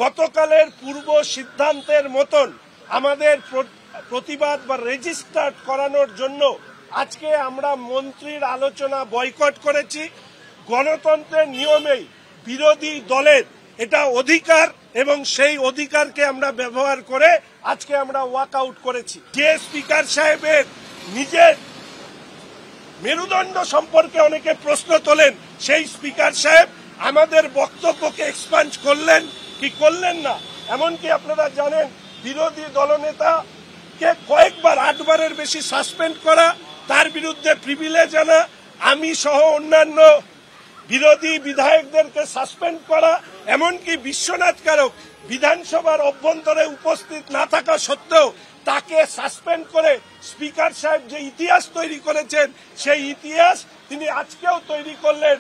গতকালের পূর্ব সিদ্ধান্তের মতন আমাদের প্রতিবাদ বা রেজিস্টার করানোর জন্য আজকে আমরা মন্ত্রীর আলোচনা বয়কট করেছি। গণতন্ত্রের নিয়মেই বিরোধী দলের এটা অধিকার এবং সেই অধিকারকে আমরা ব্যবহার করে আজকে আমরা ওয়াক আউট করেছি। যে স্পিকার সাহেবের নিজের মেরুদণ্ড সম্পর্কে অনেকে প্রশ্ন তোলেন, সেই স্পিকার সাহেব আমাদের বক্তব্যকে এক্সপাঞ্জ করলেন কি করলেন না। এমনকি আপনারা জানেন বিরোধী দলনেতাকে কয়েকবার 8 বারের বেশি সাসপেন্ড করা, তার বিরুদ্ধে প্রিভিলেজ আনা, আমি সহ অন্যান্য বিরোধী বিধায়কদেরকে সাসপেন্ড করা, এমনকি বিশ্বনাথ কারক বিধানসভার অভ্যন্তরে উপস্থিত না থাকা সত্ত্বেও তাকে সাসপেন্ড করে স্পিকার সাহেব যে ইতিহাস তৈরি করেছেন সেই ইতিহাস তিনি আজকেও তৈরি করলেন।